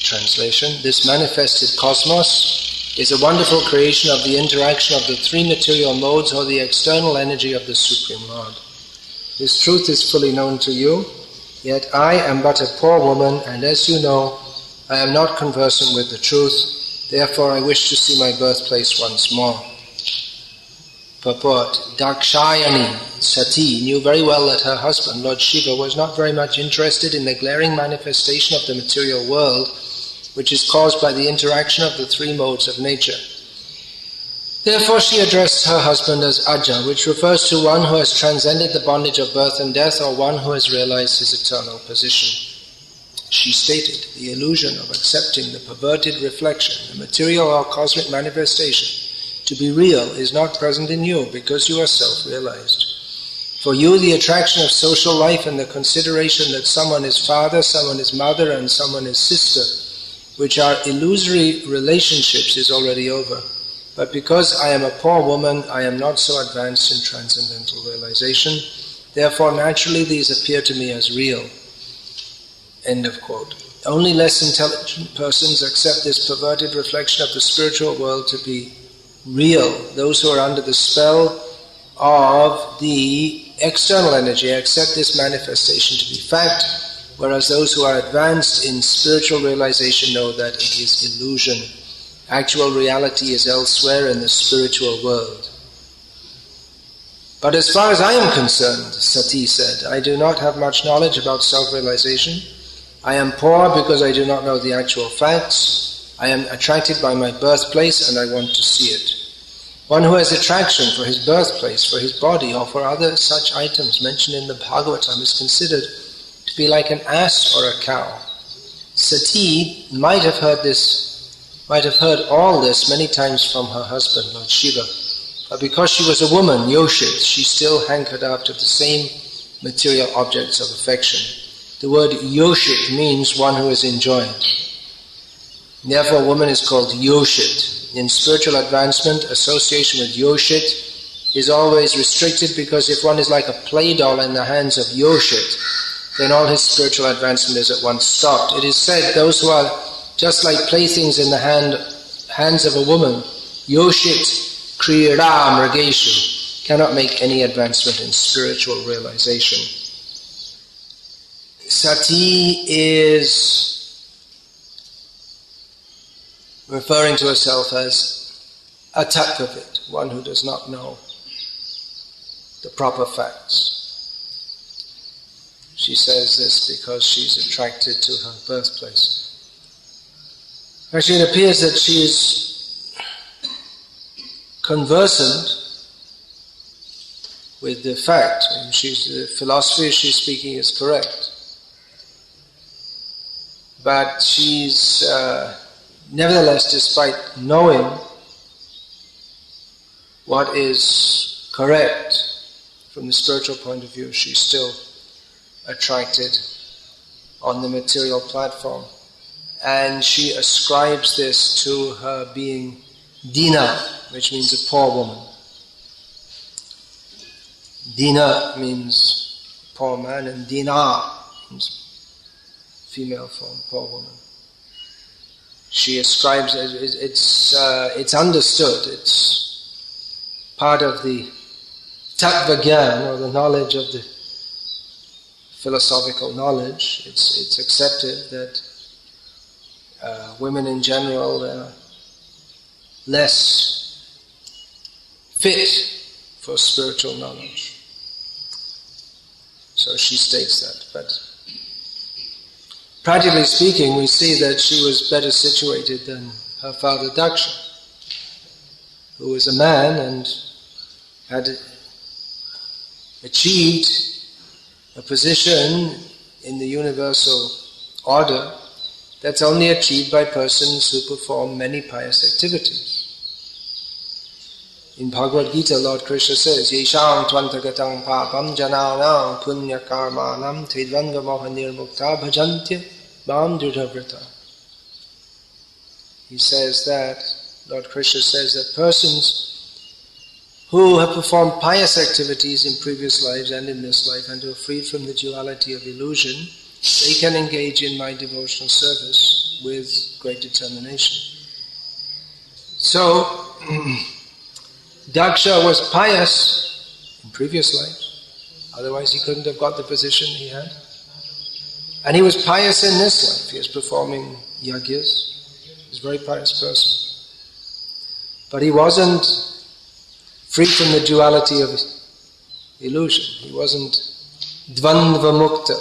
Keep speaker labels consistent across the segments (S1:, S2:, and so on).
S1: Translation: this manifested cosmos is a wonderful creation of the interaction of the three material modes or the external energy of the Supreme Lord. This truth is fully known to you, yet I am but a poor woman, and as you know, I am not conversant with the truth, therefore I wish to see my birthplace once more. Purport: Dakshayani, Sati, knew very well that her husband, Lord Shiva, was not very much interested in the glaring manifestation of the material world, which is caused by the interaction of the three modes of nature. Therefore she addressed her husband as Aja, which refers to one who has transcended the bondage of birth and death, or one who has realized his eternal position. She stated, the illusion of accepting the perverted reflection, the material or cosmic manifestation, to be real is not present in you because you are self-realized. For you, the attraction of social life and the consideration that someone is father, someone is mother, and someone is sister, which are illusory relationships, is already over. But because I am a poor woman, I am not so advanced in transcendental realization. Therefore, naturally, these appear to me as real. End of quote. Only less intelligent persons accept this perverted reflection of the spiritual world to be real. Those who are under the spell of the external energy accept this manifestation to be fact, whereas those who are advanced in spiritual realization know that it is illusion. Actual reality is elsewhere in the spiritual world. But as far as I am concerned, Sati said, I do not have much knowledge about self-realization. I am poor because I do not know the actual facts. I am attracted by my birthplace and I want to see it. One who has attraction for his birthplace, for his body, or for other such items mentioned in the Bhagavatam is considered to be like an ass or a cow. Sati might have heard all this many times from her husband, Lord Shiva, but because she was a woman, Yoshit, she still hankered after the same material objects of affection. The word Yoshit means one who is enjoyed. Therefore, a woman is called Yoshit. In spiritual advancement, association with Yoshit is always restricted because if one is like a play doll in the hands of Yoshit, then all his spiritual advancement is at once stopped. It is said those who are just like playthings in the hands of a woman, Yoshit Kriyada Mrigeshu, cannot make any advancement in spiritual realization. Sati is referring to herself as a tattvavid, one who does not know the proper facts. She says this because she's attracted to her birthplace. Actually, it appears that she is conversant with the fact. The philosophy she's speaking is correct. But she's, nevertheless, despite knowing what is correct from the spiritual point of view, she's still attracted on the material platform. And she ascribes this to her being Dina, which means a poor woman. Dina means poor man, and Dina means female form, poor woman. She ascribes it's understood, it's part of the tattva gyan, or the knowledge of the philosophical knowledge. It's accepted that women in general are less fit for spiritual knowledge. So she states that. But practically speaking, we see that she was better situated than her father Daksha, who was a man and had achieved a position in the universal order that's only achieved by persons who perform many pious activities. In Bhagavad Gita, Lord Krishna says, Yesham tvantagatang papam jananam punya karmanam tedvanga moha nirmukta bhajantya mam dridhavrita. He says that, Lord Krishna says that persons who have performed pious activities in previous lives and in this life and who are freed from the duality of illusion, they can engage in my devotional service with great determination. So, Daksha was pious in previous lives, otherwise he couldn't have got the position he had. And he was pious in this life. He was performing yagyas. He was a very pious person. But he wasn't free from the duality of illusion. He wasn't dvandva mukta.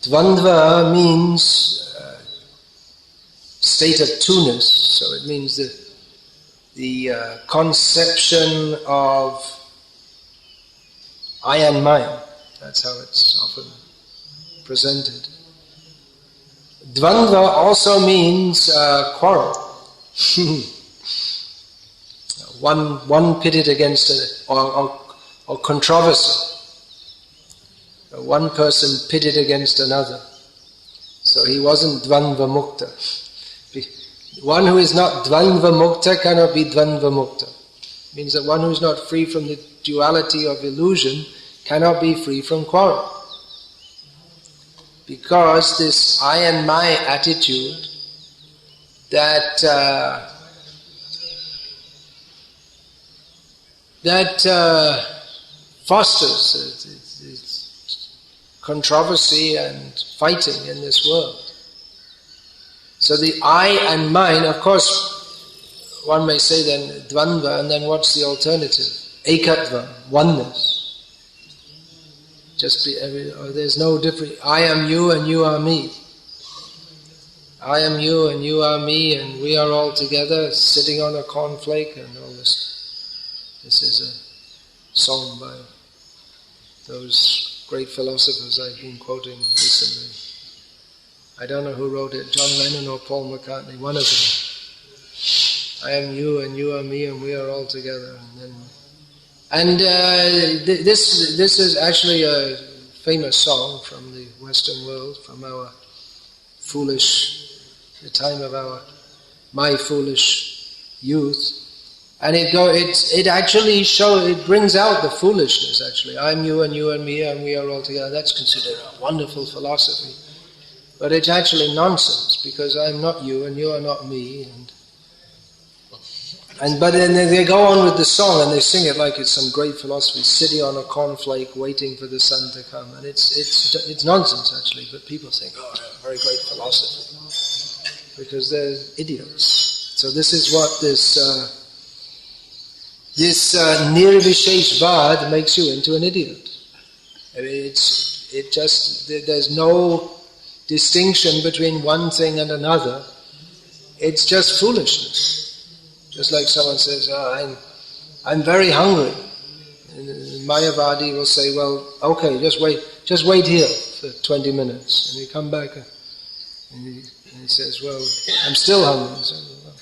S1: Dvandva means state of two-ness. So it means the conception of I and mine. That's how it's often presented. Dvandva also means quarrel. one pitted against or controversy. One person pitted against another. So he wasn't dvandva mukta. One who is not dvandva mukta cannot be dvandva mukta. It means that one who is not free from the duality of illusion cannot be free from quarrel. Because this I and my attitude that fosters controversy and fighting in this world. So the I and mine, of course, one may say then dvandva, and then what's the alternative? Ekatva, oneness. There's no difference. I am you and you are me. I am you and you are me and we are all together sitting on a cornflake and all this. This is a song by those great philosophers I've been quoting recently. I don't know who wrote it, John Lennon or Paul McCartney, one of them. I am you and you are me and we are all together. This is actually a famous song from the Western world, from our the time of my foolish youth. And it actually it brings out the foolishness actually. I'm you and me and we are all together. That's considered a wonderful philosophy. But it's actually nonsense, because I'm not you and you are not me. But then they go on with the song and they sing it like it's some great philosophy, sitting on a cornflake waiting for the sun to come. And it's nonsense actually, but people think, oh, very great philosophy. Because they're idiots. So this is what this Nirvisesa vada makes you into an idiot. I mean, there's no distinction between one thing and another. It's just foolishness. Just like someone says, I'm very hungry. And Mayavadi will say, well, okay, just wait here for 20 minutes. And you come back and he says, well, I'm still hungry. So, well,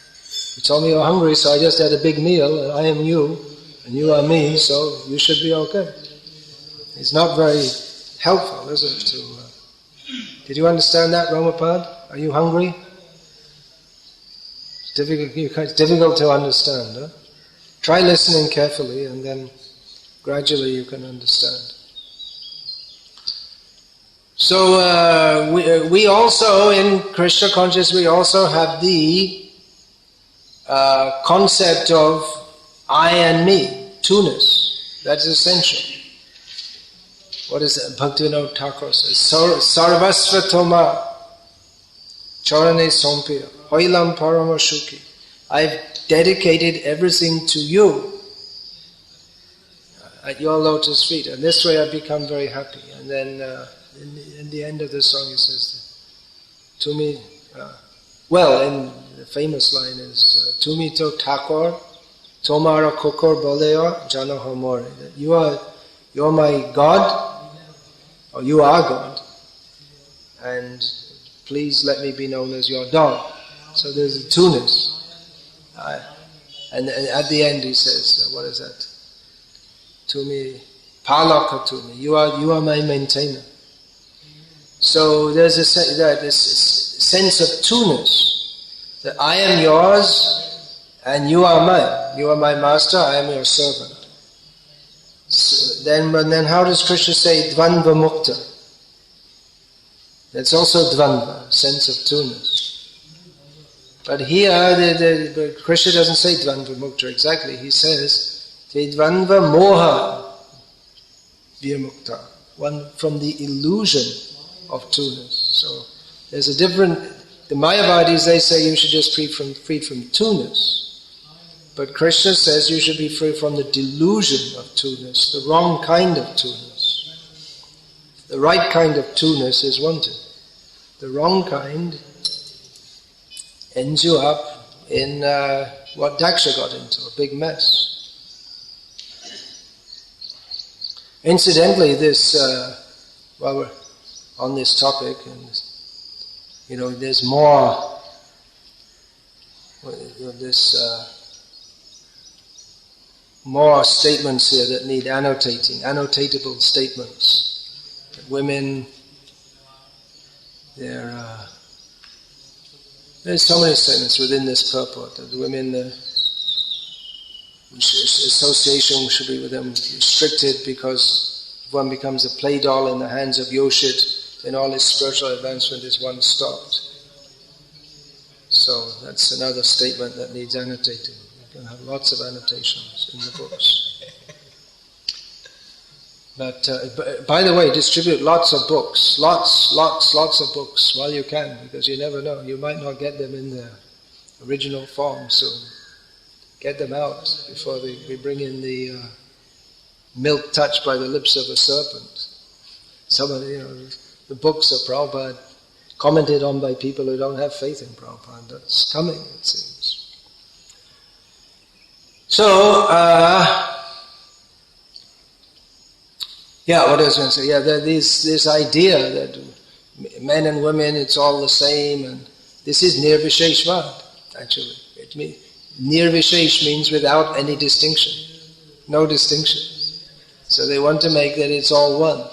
S1: you told me you're hungry, so I just had a big meal, and I am you, and you are me, so you should be okay. It's not very helpful, is it? Did you understand that, Ramapad? Are you hungry? It's difficult to understand. Huh? Try listening carefully and then gradually you can understand. So we also, in Krishna consciousness, we also have the concept of I and me, two-ness. That's essential. What is that? Bhaktivinoda Thakur says, Sarvasva Toma Charane Sompya Hoilam Parama Shuki. I've dedicated everything to you at your lotus feet, and this way I've become very happy. And then in the end of the song he says, to me, in the famous line is, to me to Thakur, Tomara Kokor Boleo Jana Homore. You're my God, or you are God, and please let me be known as your dog. So there's a two-ness. And at the end he says, what is that? To me, Palaka to me. You are my maintainer. So there's this sense of two-ness, that I am yours and you are mine. You are my master, I am your servant. So then how does Krishna say Dvandva Mukta? That's also Dvandva. sense of two-ness. But here, Krishna doesn't say dvandva mukta exactly. He says, te dvandva moha virmukta, one from the illusion of two-ness. So there's a different. The Mayavadis, they say you should just be free from two-ness. But Krishna says you should be free from the delusion of two-ness, the wrong kind of two-ness. The right kind of two-ness is wanted. The wrong kind ends you up in what Daksha got into, a big mess. Incidentally, this, while we're on this topic, and there's more, more statements here that need annotating, annotatable statements. That women, there's so many statements within this purport that women, association should be with them restricted, because if one becomes a play doll in the hands of Yoshit, then all his spiritual advancement is one stopped. So that's another statement that needs annotating. You can have lots of annotations in the books. But by the way, distribute lots of books, lots of books while you can, because you never know, you might not get them in their original form soon. Get them out before we bring in the milk touched by the lips of a serpent. Some of the books of Prabhupada commented on by people who don't have faith in Prabhupada. That's coming, it seems. So, what I was going to say, this idea that men and women, it's all the same, and this is Nirvisesa, actually. It means Nirvisesa means without any distinction, no distinction. So they want to make that it's all one,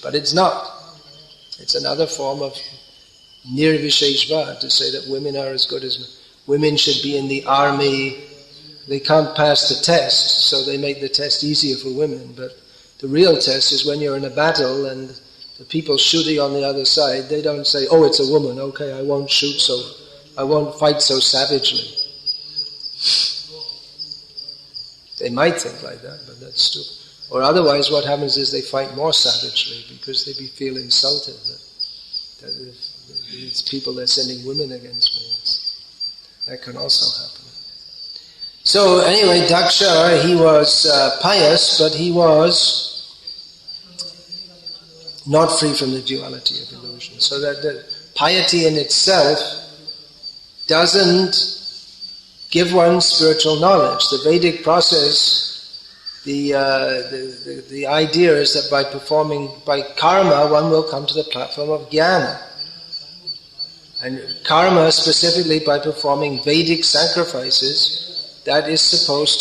S1: but it's not. It's another form of Nirvisesa, to say that women are as good as men. Women should be in the army. They can't pass the test, so they make the test easier for women, but the real test is when you're in a battle and the people shooting on the other side, they don't say, oh, it's a woman, okay, I won't fight so savagely. They might think like that, but that's stupid. Or otherwise what happens is they fight more savagely because they feel insulted that these people are sending women against me. That can also happen. So anyway, Daksha, he was pious, but he was not free from the duality of illusion. So that the piety in itself doesn't give one spiritual knowledge. The Vedic process, the idea is that by karma, one will come to the platform of jnana. And karma, specifically by performing Vedic sacrifices, that is supposed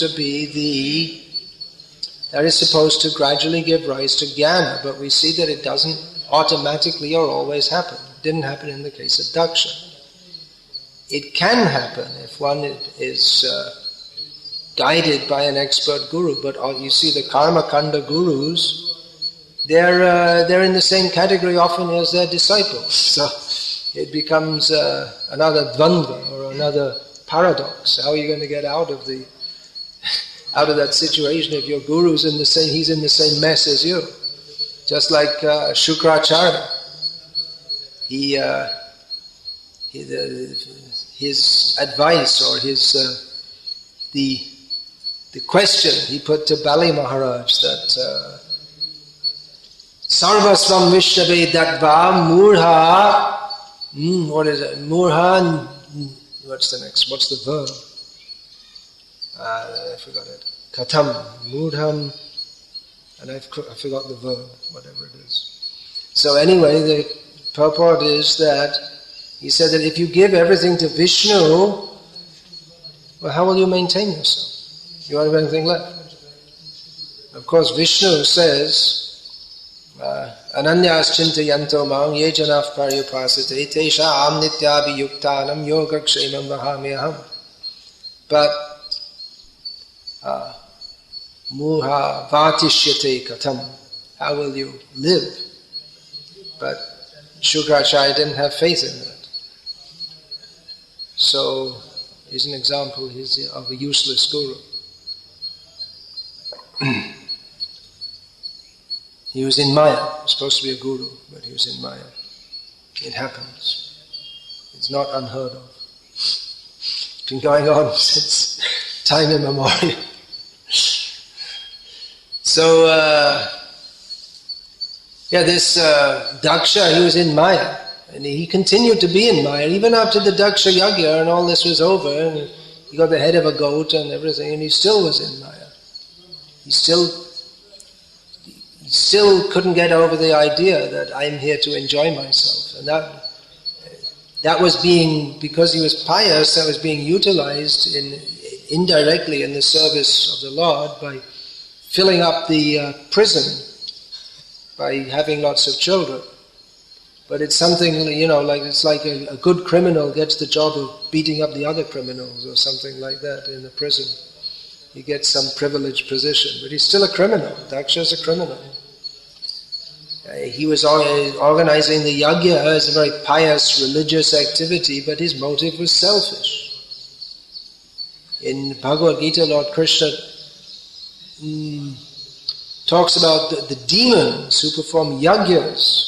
S1: to gradually give rise to jnana, but we see that it doesn't automatically or always happen. It didn't happen in the case of Daksha. It can happen if one is guided by an expert guru, but you see the karma kanda gurus, they're in the same category often as their disciples. So it becomes another dvandva or another paradox. How are you going to get out of that situation if your guru's he's in the same mess as you? Just like Shukracharya. His advice or the question he put to Bali Maharaj that Sarvasvam Vishnave Dadva Murha Murha, what's the verb? I forgot it. Katam, Murham, and I forgot the verb, whatever it is. So anyway, the purport is that he said that if you give everything to Vishnu, well, how will you maintain yourself? You won't have anything left. Of course, Vishnu says, Ananyas chintayanto mang ye janaf paryupasate tesham nityabhiyuktanam yogakshemam vahamyaham. But muha vatishyate katam. How will you live? But Shukracharya didn't have faith in that. So he's an example of a useless guru. He was in Maya. He was supposed to be a guru, but he was in Maya. It happens. It's not unheard of. It's been going on since time immemorial. So, this Daksha, he was in Maya. And he continued to be in Maya, even after the Daksha Yagya and all this was over, and he got the head of a goat and everything, and he still was in Maya. He still couldn't get over the idea that I'm here to enjoy myself. And that was being, because he was pious, that was being utilized indirectly in the service of the Lord by filling up the prison by having lots of children. But it's something, it's like a good criminal gets the job of beating up the other criminals or something like that in the prison. He gets some privileged position, but he's still a criminal. Daksha's a criminal. He was organizing the yagya as a very pious religious activity, but his motive was selfish. In Bhagavad Gita, Lord Krishna talks about the demons who perform yagyas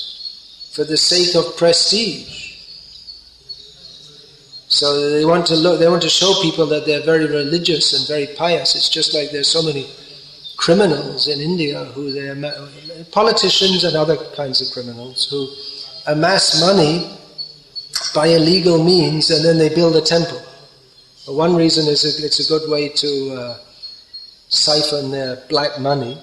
S1: for the sake of prestige. So they want to show people that they're very religious and very pious. It's just like there's so many criminals in India politicians and other kinds of criminals who amass money by illegal means and then they build a temple. One reason is it's a good way to siphon their black money.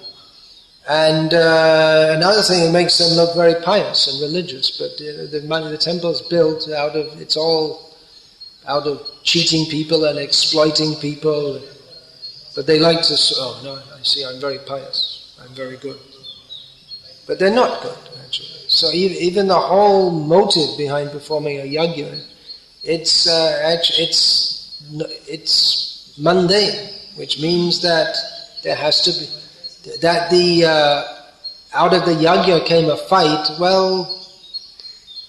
S1: And another thing, it makes them look very pious and religious. But the temple's built out of cheating people and exploiting people. But they like to, I see, I'm very pious, I'm very good. But they're not good, actually. So even the whole motive behind performing a yagya, it's mundane, which means that there has to be, that out of the yagya came a fight. Well,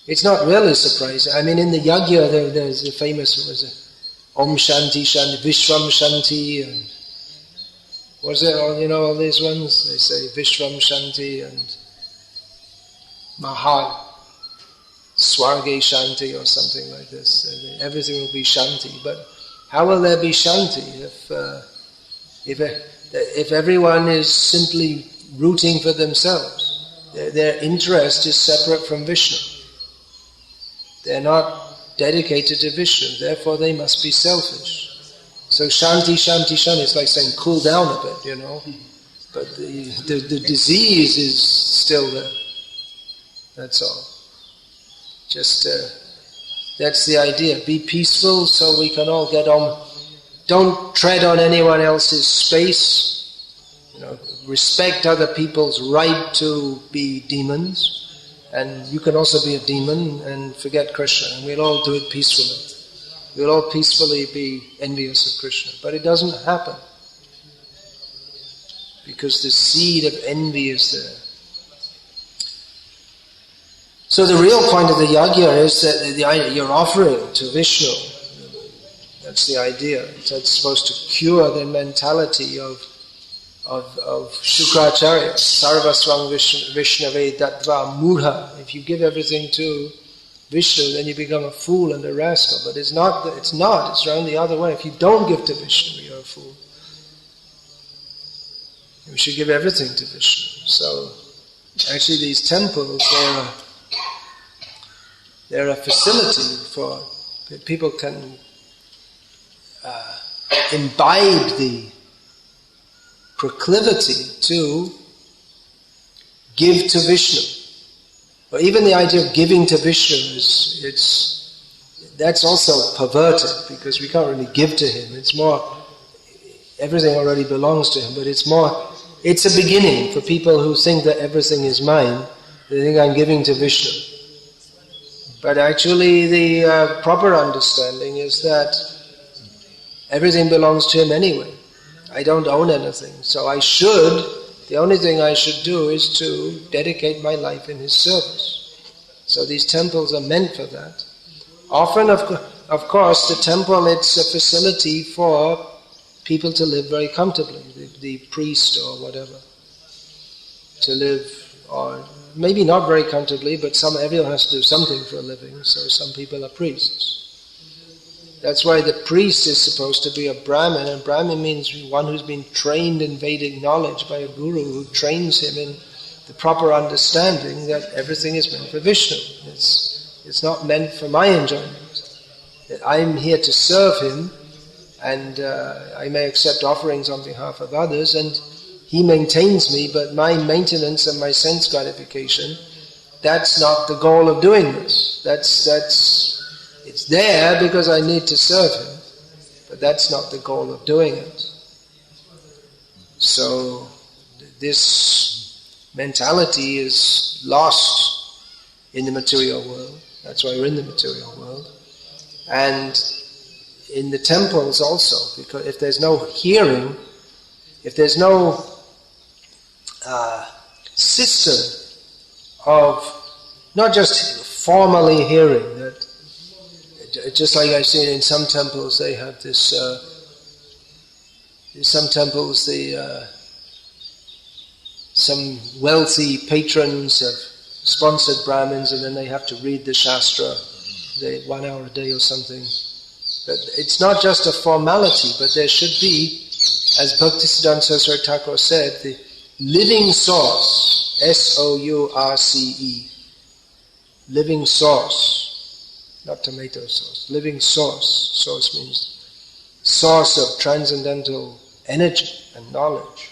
S1: it's not really surprising. I mean, in the yagya there's a famous, Om Shanti Shanti, Vishwam Shanti, and what's it all, all these ones? They say Vishwam Shanti and Maha Swarge Shanti or something like this. Everything will be Shanti. But how will there be Shanti if everyone is simply rooting for themselves? Their interest is separate from Vishnu. They're not dedicated to Vishnu, therefore they must be selfish. So Shanti, Shanti, Shanti, it's like saying cool down a bit, But the disease is still there. That's all. Just, that's the idea. Be peaceful so we can all get on. Don't tread on anyone else's space. Respect other people's right to be demons. And you can also be a demon and forget Krishna. And we'll all do it peacefully. We'll all peacefully be envious of Krishna. But it doesn't happen. Because the seed of envy is there. So the real point of the yagya is that you're offering to Vishnu. That's the idea. That's supposed to cure the mentality of Shukracharya. Sarvasvang Vishnave Dattva Mudha. If you give everything to Vishnu, then you become a fool and a rascal. But it's not. It's around the other way. If you don't give to Vishnu, you're a fool. We should give everything to Vishnu. So, actually these temples, they're a facility for people can imbibe the proclivity to give to Vishnu. Or even the idea of giving to Vishnu that's also perverted, because we can't really give to him. It's more, everything already belongs to him, but it's a beginning for people who think that everything is mine. They think I'm giving to Vishnu. But actually the proper understanding is that everything belongs to him anyway. I don't own anything. So the only thing I should do is to dedicate my life in his service. So these temples are meant for that. Often, of course, the temple, it's a facility for people to live very comfortably, the priest or whatever, to live, or maybe not very comfortably, but everyone has to do something for a living, so some people are priests. That's why the priest is supposed to be a Brahmin, and Brahmin means one who's been trained in Vedic knowledge by a guru who trains him in the proper understanding that everything is meant for Vishnu. It's not meant for my enjoyment. I'm here to serve him, and I may accept offerings on behalf of others, and he maintains me, but my maintenance and my sense gratification, that's not the goal of doing this. It's there because I need to serve him, but that's not the goal of doing it. So this mentality is lost in the material world. That's why we're in the material world. And in the temples also, because if there's no hearing, if there's no system of not just formally hearing, that just like I've seen in some temples, they have this. In some temples, some wealthy patrons have sponsored Brahmins, and then they have to read the Shastra, 1 hour a day or something. But it's not just a formality, but there should be, as Bhaktisiddhanta Saraswati Thakur said, the living source, S-O-U-R-C-E, living source. Not tomato sauce, living source. Source means source of transcendental energy and knowledge.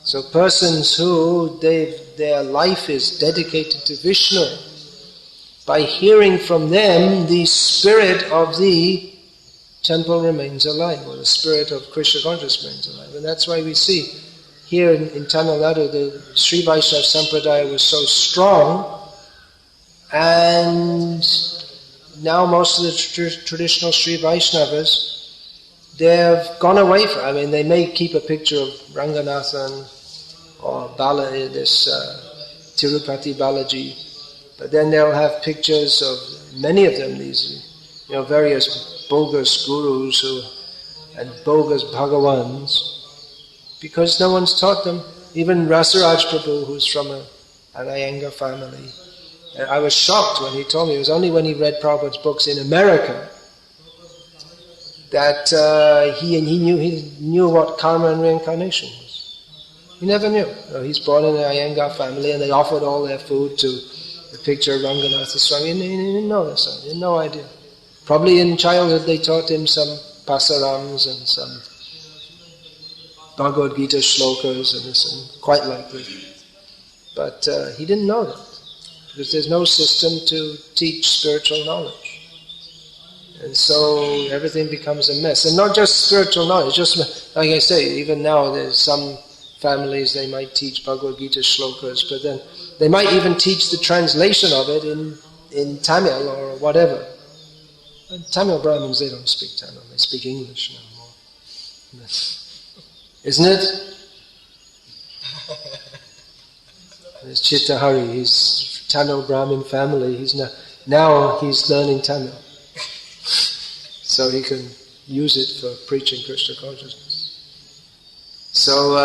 S1: So persons who their life is dedicated to Vishnu, by hearing from them, the spirit of the temple remains alive, or the spirit of Krishna consciousness remains alive. And that's why we see here in Tamil Nadu, the Sri Vaishnava Sampradaya was so strong, and now most of the traditional Sri Vaishnavas, they've gone away from, they may keep a picture of Ranganathan or Tirupati Balaji, but then they'll have pictures of many of them, these various bogus gurus and bogus Bhagawans, because no one's taught them. Even Rasaraj Prabhu, who's from an Iyengar family, I was shocked when he told me it was only when he read Prabhupada's books in America that he knew what karma and reincarnation was. He never knew. He's born in an Iyengar family, and they offered all their food to the picture of Ranganatha Swami, and he didn't know this. He had no idea. Probably in childhood they taught him some pasarams and some Bhagavad Gita shlokas and this, and quite likely. But he didn't know that, because there's no system to teach spiritual knowledge. And so everything becomes a mess. And not just spiritual knowledge, just like I say, even now there's some families, they might teach Bhagavad Gita shlokas, but then they might even teach the translation of it in Tamil or whatever. And Tamil Brahmins, they don't speak Tamil, they speak English no more. Isn't it? There's Chittahari, he's Tamil Brahmin family, now he's learning Tamil. So he can use it for preaching Krishna consciousness. So,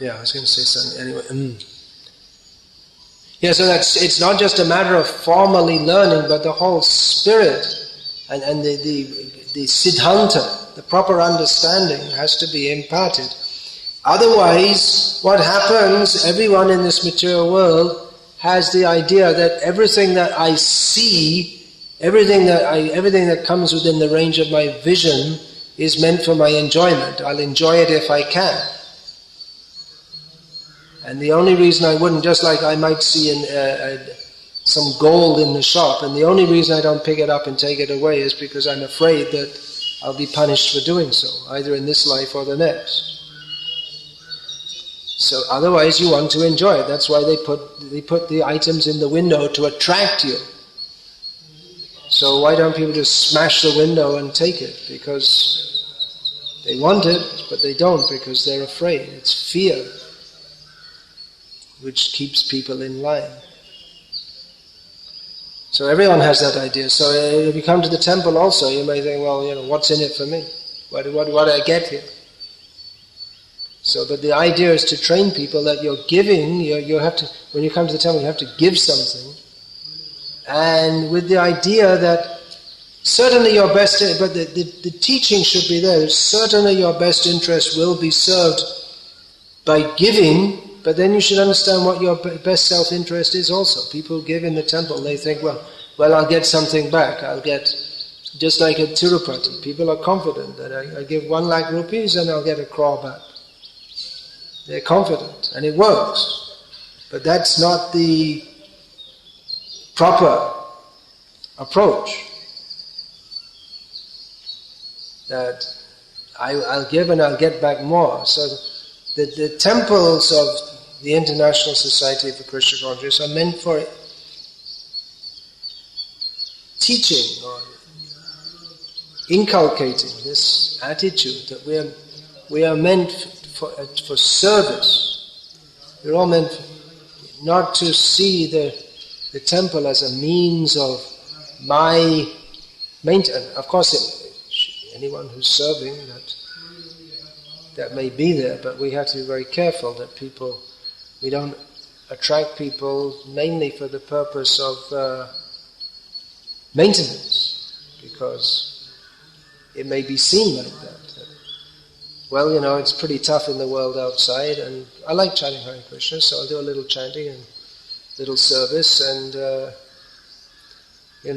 S1: I was going to say something anyway. So it's not just a matter of formally learning, but the whole spirit and the siddhanta, the proper understanding has to be imparted. Otherwise, what happens, everyone in this material world has the idea that everything that I see, everything that comes within the range of my vision is meant for my enjoyment. I'll enjoy it if I can. And the only reason I wouldn't, just like I might see some gold in the shop, and the only reason I don't pick it up and take it away is because I'm afraid that I'll be punished for doing so, either in this life or the next. So otherwise you want to enjoy it. That's why they put the items in the window to attract you. So why don't people just smash the window and take it? Because They want it, but they don't because they're afraid. It's fear which keeps people in line. So everyone has that idea. So if you come to the temple also, you may think, well, what's in it for me? What do I get here? So, but the idea is to train people that you're giving, you have to, when you come to the temple, you have to give something. And with the idea that certainly your best, but the teaching should be there, certainly your best interest will be served by giving, but then you should understand what your best self-interest is also. People give in the temple, they think, well, I'll get something back. I'll get, just like at Tirupati, people are confident that I give 1 lakh rupees and I'll get a crore back. They're confident, and it works. But that's not the proper approach. That I'll give and I'll get back more. So the temples of the International Society for Krishna Consciousness are meant for teaching or inculcating this attitude that we are meant for service. We're all meant not to see the temple as a means of my maintenance. Of course, anyone who's serving, that may be there, but we have to be very careful that we don't attract people mainly for the purpose of maintenance, because it may be seen like that. Well, it's pretty tough in the world outside, and I like chanting Hare Krishna, so I'll do a little chanting and little service, and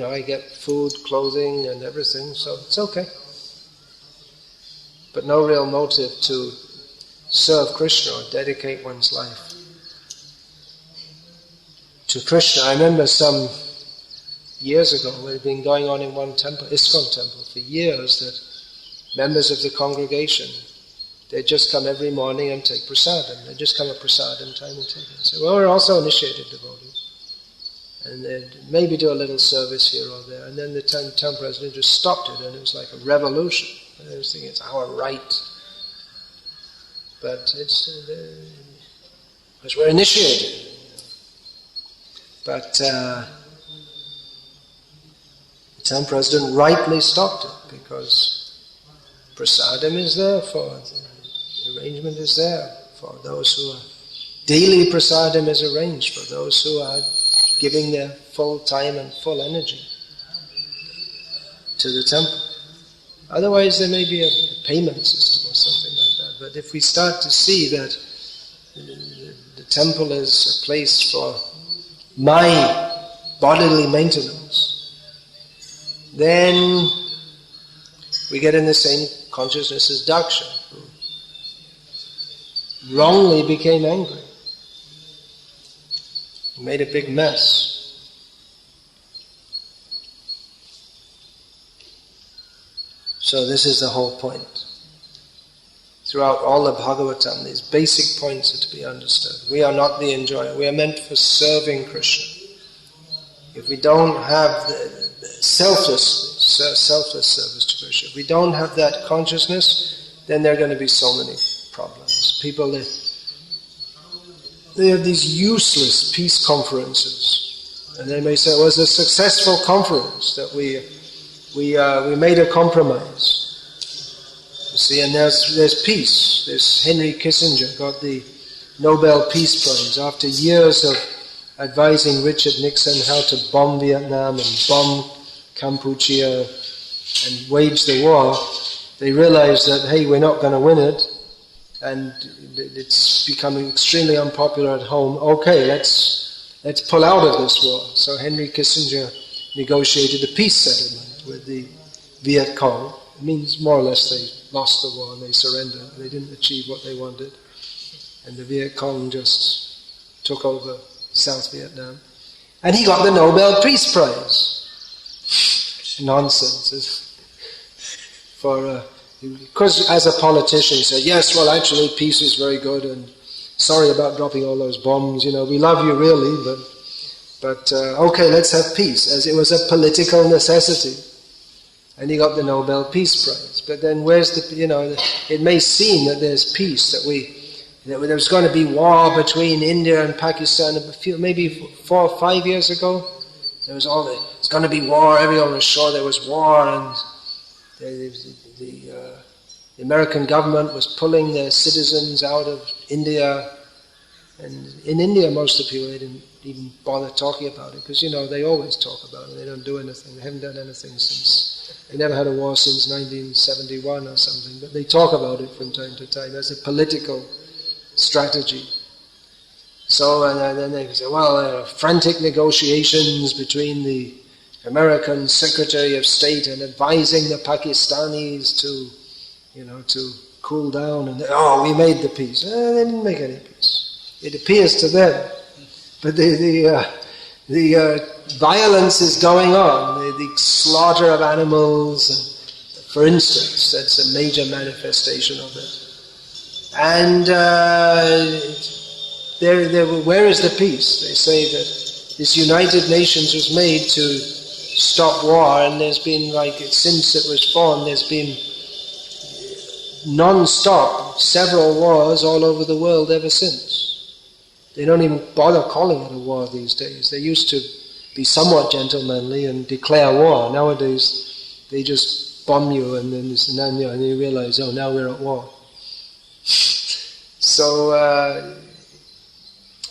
S1: I get food, clothing, and everything, so it's okay. But no real motive to serve Krishna or dedicate one's life to Krishna. I remember some years ago, it had been going on in one temple, ISKCON temple, for years, that members of the congregation, they'd just come every morning and take prasadam. They'd just come at prasadam time and take it. So, well, we're also initiated devotees. And they'd maybe do a little service here or there. And then the town president just stopped it, and it was like a revolution. And I was thinking, it's our right. But it's, because we're initiated. But the town president rightly stopped it, because prasadam is there for, the arrangement is there for those who are, daily prasadam is arranged for those who are giving their full time and full energy to the temple. Otherwise there may be a payment system or something like that. But if we start to see that the temple is a place for my bodily maintenance, then we get in the same consciousness as Daksha, who wrongly became angry. He made a big mess. So this is the whole point. Throughout all of Bhagavatam, these basic points are to be understood. We are not the enjoyer. We are meant for serving Krishna. If we don't have the selfless service to Krishna, if we don't have that consciousness, then there are going to be so many problems. People, they have these useless peace conferences, and they may say, well, it was a successful conference that we made a compromise. You see, and there's peace. There's Henry Kissinger got the Nobel Peace Prize after years of advising Richard Nixon how to bomb Vietnam and bomb Cambodia and wage the war. They realized that, hey, we're not going to win it, and it's becoming extremely unpopular at home. Okay, let's pull out of this war. So Henry Kissinger negotiated a peace settlement with the Viet Cong. It means more or less they lost the war and they surrendered. They didn't achieve what they wanted. And the Viet Cong just took over South Vietnam. And he got the Nobel Peace Prize. Nonsense. Because as a politician he said, yes, well actually peace is very good, and sorry about dropping all those bombs, we love you really, but okay, let's have peace, as it was a political necessity. And he got the Nobel Peace Prize. But then where's it may seem that there's peace, that there's going to be war between India and Pakistan. Maybe 4 or 5 years ago, there was it's going to be war. Everyone was sure there was war, and the American government was pulling their citizens out of India. And in India, most of the people, they didn't even bother talking about it, because they always talk about it. They don't do anything. They haven't done anything since. They never had a war since 1971 or something, but they talk about it from time to time as a political strategy. So, and then they say, well, there are frantic negotiations between the American Secretary of State and advising the Pakistanis to cool down, and we made the peace. They didn't make any peace. It appears to them, but the violence is going on. The slaughter of animals, and, for instance, that's a major manifestation of it. And where is the peace? They say that this United Nations was made to stop war, and there's been, since it was formed, there's been non-stop several wars all over the world ever since. They don't even bother calling it a war these days. They used to be somewhat gentlemanly and declare war. Nowadays, they just bomb you, and then you realize, now we're at war. So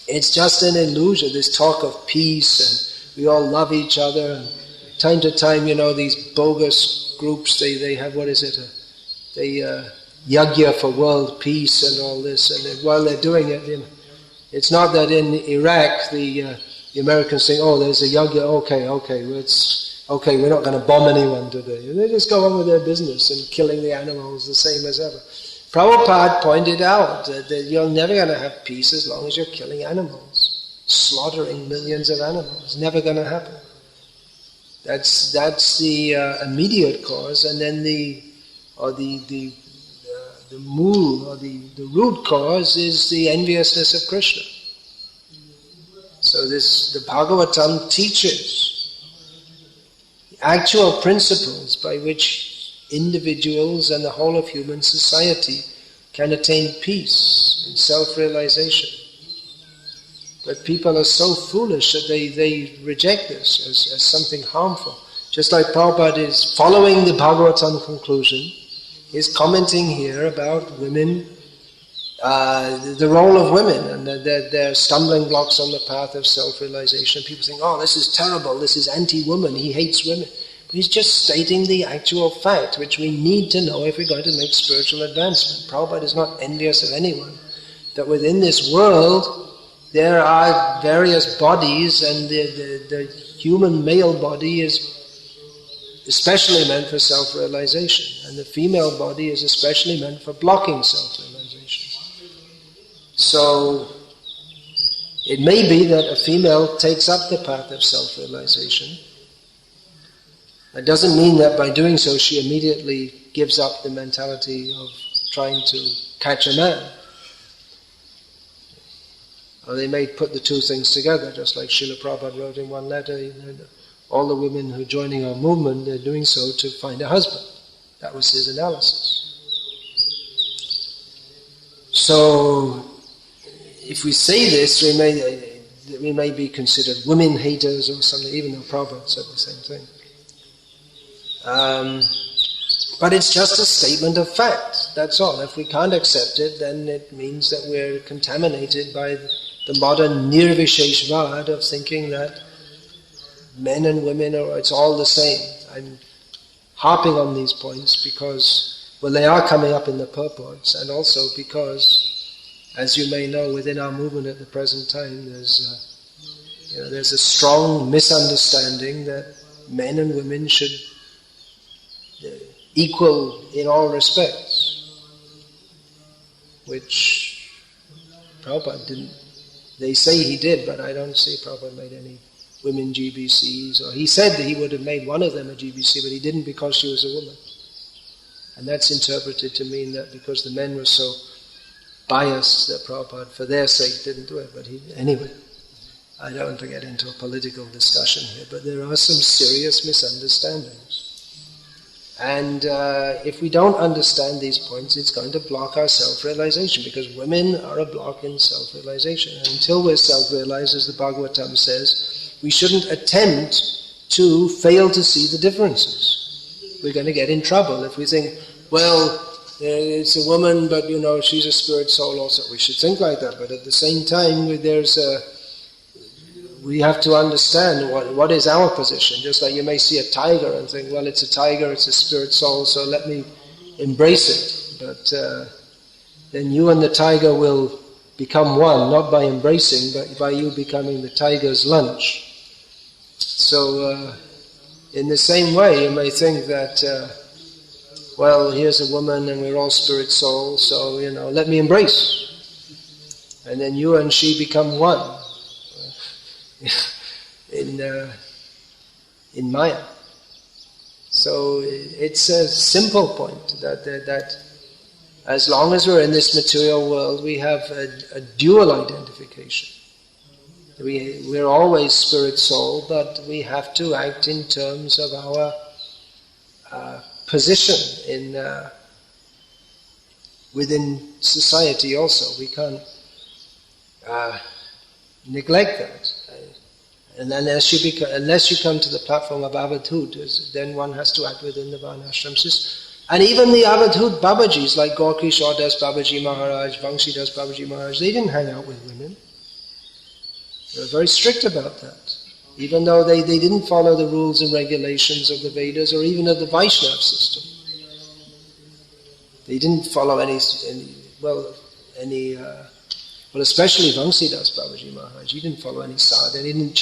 S1: it's just an illusion, this talk of peace, and we all love each other. And time to time, these bogus groups, they have, yagya for world peace and all this. And while they're doing it, it's not that in Iraq the Americans think, there's a yagya, okay, we're not going to bomb anyone today. They just go on with their business and killing the animals the same as ever. Prabhupada pointed out that you're never going to have peace as long as you're killing animals, slaughtering millions of animals. Never going to happen. That's the immediate cause, and then the mool, or the root cause, is the enviousness of Krishna. So the Bhagavatam teaches the actual principles by which individuals and the whole of human society can attain peace and self-realization. But people are so foolish that they reject this as something harmful. Just like Prabhupada is following the Bhagavatam conclusion, is commenting here about women, the role of women, and their stumbling blocks on the path of self-realization. People think, this is terrible, this is anti-woman, he hates women. But he's just stating the actual fact, which we need to know if we're going to make spiritual advancement. Prabhupada is not envious of anyone. That within this world, there are various bodies, and the human male body is especially meant for self-realization, and the female body is especially meant for blocking self-realization. So it may be that a female takes up the path of self-realization. That doesn't mean that by doing so she immediately gives up the mentality of trying to catch a man. Or they may put the two things together, just like Srila Prabhupada wrote in one letter, all the women who are joining our movement, they're doing so to find a husband. That was his analysis. So, if we say this, we may be considered women haters or something, even though Prabhupada said the same thing. But it's just a statement of fact, that's all. If we can't accept it, then it means that we're contaminated by the modern Nirvisesa vada of thinking that men and women it's all the same. I'm harping on these points because, they are coming up in the purports, and also because, as you may know, within our movement at the present time, there's a strong misunderstanding that men and women should equal in all respects, which Prabhupada didn't. They say he did, but I don't see Prabhupada made any women GBCs, or he said that he would have made one of them a GBC, but he didn't because she was a woman. And that's interpreted to mean that because the men were so biased that Prabhupada, for their sake, didn't do it. But anyway, I don't want to get into a political discussion here, but there are some serious misunderstandings. And if we don't understand these points, it's going to block our self-realization, because women are a block in self-realization. And until we're self-realized, as the Bhagavatam says, we shouldn't attempt to fail to see the differences. We're going to get in trouble if we think, well, it's a woman, but she's a spirit soul also. We should think like that, but at the same time, we have to understand what is our position. Just like you may see a tiger and think, well, it's a tiger, it's a spirit soul, so let me embrace it. But then you and the tiger will become one, not by embracing, but by you becoming the tiger's lunch. So in the same way, you may think that, well, here's a woman and we're all spirit soul, so, let me embrace. And then you and she become one. in Maya. So it's a simple point that as long as we're in this material world, we have a dual identification. We're always spirit soul, but we have to act in terms of our position within society also. We can't neglect that. And unless you come to the platform of avadhut, then one has to act within the varnashram system. And even the avadhut Babajis, like Gorki Shaudas Babaji Maharaj, Vangshi Das Babaji Maharaj, they didn't hang out with women. They were very strict about that. Even though they didn't follow the rules and regulations of the Vedas or even of the Vaishnava system. They didn't follow especially Vangsidas Babaji Maharaj. He didn't follow any sadhana, he didn't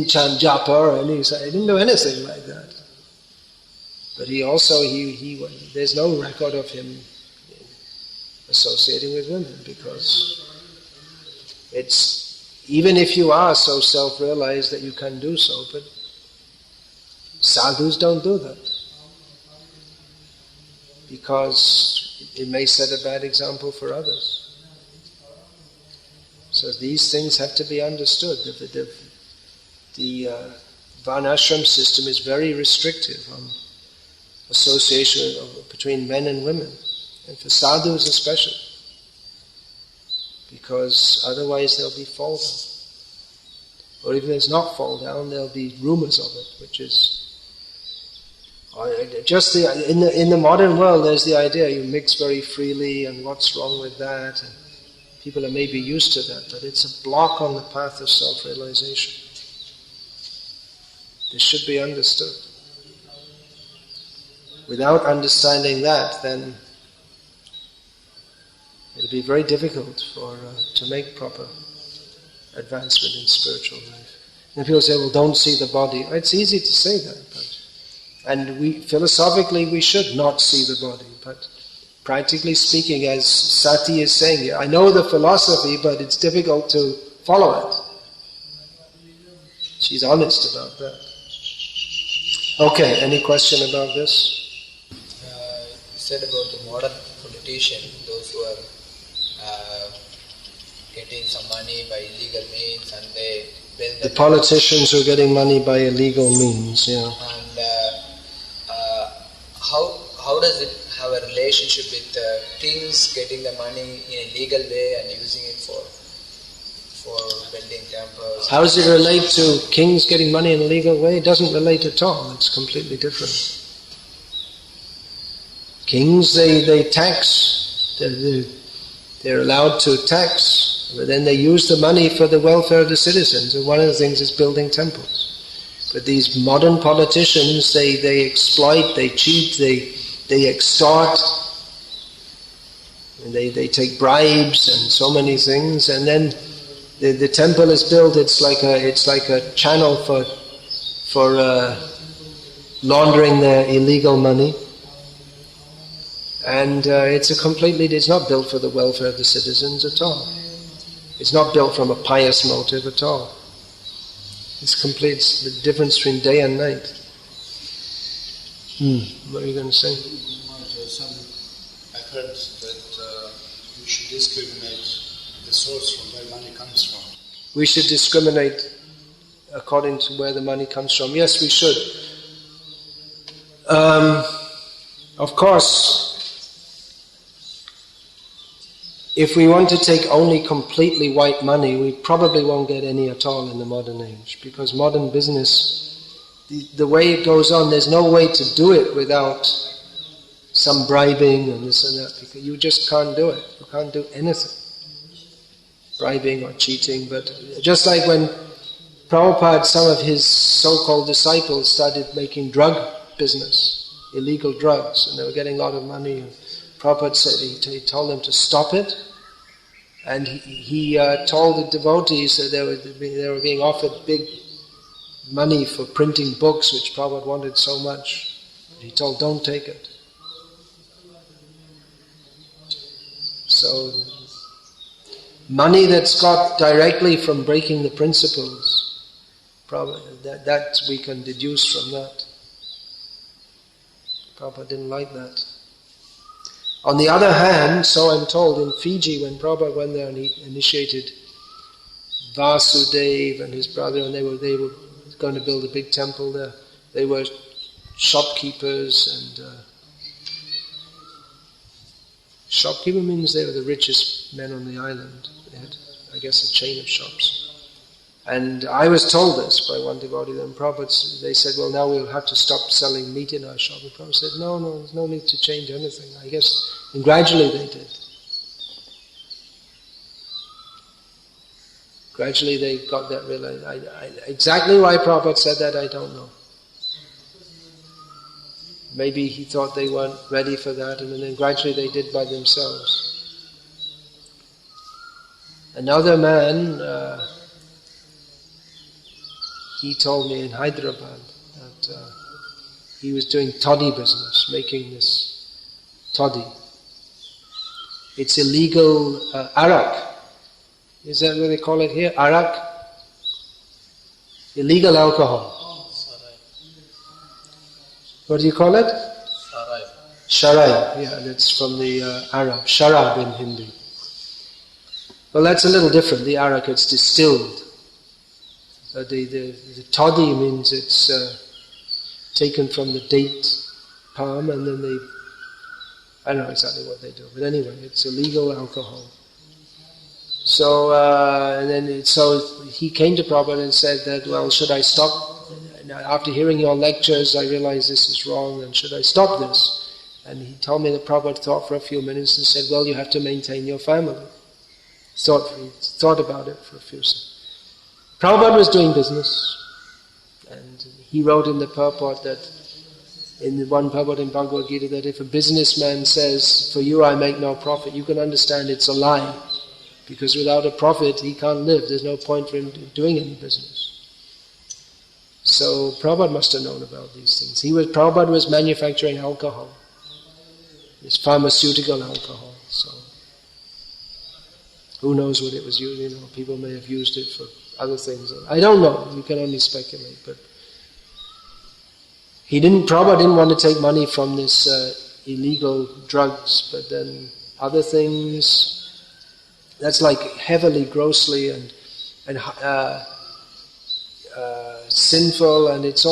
S1: chant japa or he didn't do anything like that. But there's no record of him associating with women, because even if you are so self-realized that you can do so, but sadhus don't do that. Because it may set a bad example for others. So these things have to be understood. The varnashram system is very restrictive on association between men and women, and for sadhus especially, because otherwise there'll be fall down. Or if there's not fall down, there'll be rumors of it, which is in the modern world. There's the idea you mix very freely, and what's wrong with that? And people are maybe used to that, but it's a block on the path of self-realization. This should be understood. Without understanding that, then it'll be very difficult to make proper advancement in spiritual life. And people say, well, don't see the body. It's easy to say that, and philosophically we should not see the body, but practically speaking, as Sati is saying here, I know the philosophy, but it's difficult to follow it. She's honest about that. Okay, any question about this?
S2: You said about the modern politician, those who are getting some money by illegal means, and they build
S1: the politicians who are getting money by illegal means, yeah.
S2: And how does it have a relationship with kings getting the money in a legal way and using it for building temples?
S1: How does it relate to kings getting money in a legal way? It doesn't relate at all. It's completely different. Kings, they tax. They're allowed to tax, but then they use the money for the welfare of the citizens. And one of the things is building temples. But these modern politicians, they exploit, they cheat, they extort, and they take bribes and so many things, and then the temple is built. It's like a channel for laundering their illegal money, and it's not built for the welfare of the citizens at all. It's not built from a pious motive at all. It's the difference between day and night. What are you going to say?
S3: I've heard that we should discriminate the source from where money comes from.
S1: We should discriminate according to where the money comes from. Yes, we should. of course, if we want to take only completely white money, we probably won't get any at all in the modern age, because modern business, the way it goes on, there's no way to do it without some bribing and this and that, because you just can't do it. You can't do anything, bribing or cheating. But just like when Prabhupada, some of his so-called disciples started making drug business, illegal drugs, and they were getting a lot of money, and Prabhupada said, he told them to stop it, and he told the devotees that they were being offered big money for printing books, which Prabhupada wanted so much. He told, don't take it. So, money that's got directly from breaking the principles, probably that we can deduce from that. Prabhupada didn't like that. On the other hand, so I'm told, in Fiji, when Prabhupada went there and he initiated Vasudeva and his brother, and they were going to build a big temple there. They were shopkeepers, and shopkeeper means they were the richest men on the island. They had, I guess, a chain of shops. And I was told this by one devotee, then Prabhupada, they said, well, now we'll have to stop selling meat in our shop. And Prabhupada said, no, there's no need to change anything. I guess, and gradually they did. Gradually they got that realization. Exactly why Prabhupada said that, I don't know. Maybe he thought they weren't ready for that, and then gradually they did by themselves. Another man, he told me in Hyderabad that he was doing toddy business, making this toddy. It's illegal arak. Is that what they call it here? Arak? Illegal alcohol. What do you call it? Sharab. Yeah, that's from the Arab. Sharab in Hindi. Well, that's a little different. The arak, it's distilled. The toddy means it's taken from the date palm, and then they, I don't know exactly what they do, but anyway, it's illegal alcohol. So so he came to Prabhupada and said that, well, should I stop? After hearing your lectures, I realize this is wrong, and should I stop this? And he told me that Prabhupada thought for a few minutes and said, well, you have to maintain your family. He thought about it for a few seconds. Prabhupada was doing business, and he wrote in the purport that, in the one purport in Bhagavad Gita, that if a businessman says, for you I make no profit, you can understand it's a lie, because without a profit he can't live. There's no point for him doing any business. So Prabhupada must have known about these things. Prabhupada was manufacturing alcohol. It's pharmaceutical alcohol, so who knows what it was used, people may have used it for other things. I don't know, you can only speculate, but Prabhupada didn't want to take money from this illegal drugs, but then other things, that's like heavily, grossly and sinful, and it's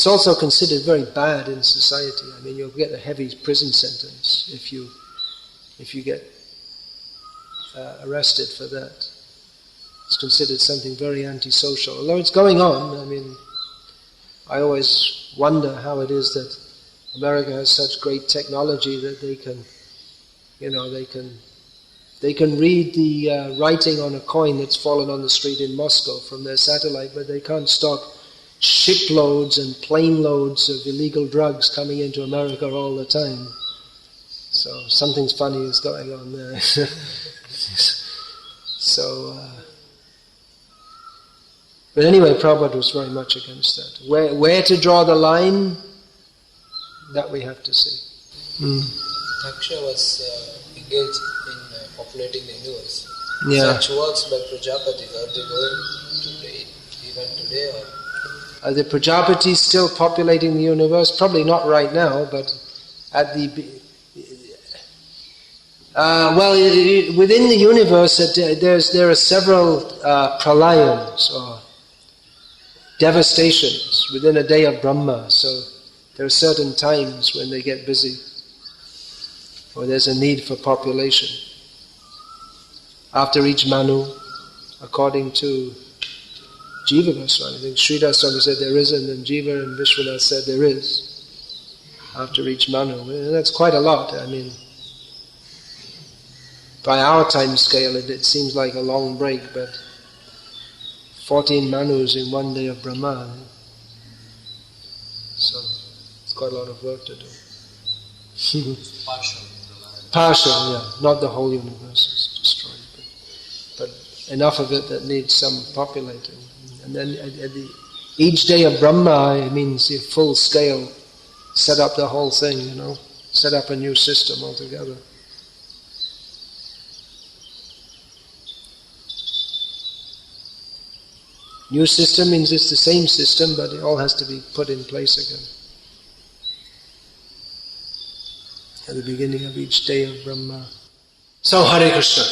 S1: also considered very bad in society. I mean, you'll get a heavy prison sentence if you get arrested for that. It's considered something very antisocial. Although it's going on, I mean, I always wonder how it is that America has such great technology that they can read the writing on a coin that's fallen on the street in Moscow from their satellite, but they can't stop shiploads and plane loads of illegal drugs coming into America all the time. So something's funny is going on there. But anyway, Prabhupada was very much against that. Where to draw the line, that we have to see.
S2: Daksha was engaged in populating the universe.
S1: Yeah.
S2: Such works by Prajapatis, are they going today, even today? Or?
S1: Are the Prajapatis still populating the universe? Probably not right now, but at the... within the universe, there are several pralayams, or devastations within a day of Brahma. So there are certain times when they get busy, or there's a need for population. After each Manu, according to Jiva Goswami, I think Sridhar Swami said there isn't, and Jiva and Vishwanath said there is. After each Manu, and that's quite a lot. I mean, by our time scale, it seems like a long break, but 14 Manus in one day of Brahma. So it's quite a lot of work to do. Partial, yeah. Not the whole universe is destroyed, but enough of it that needs some populating. And then each day of Brahma, it means the full scale, set up the whole thing, set up a new system altogether. New system means it's the same system, but it all has to be put in place again. At the beginning of each day of Brahma. So, Hare Krishna.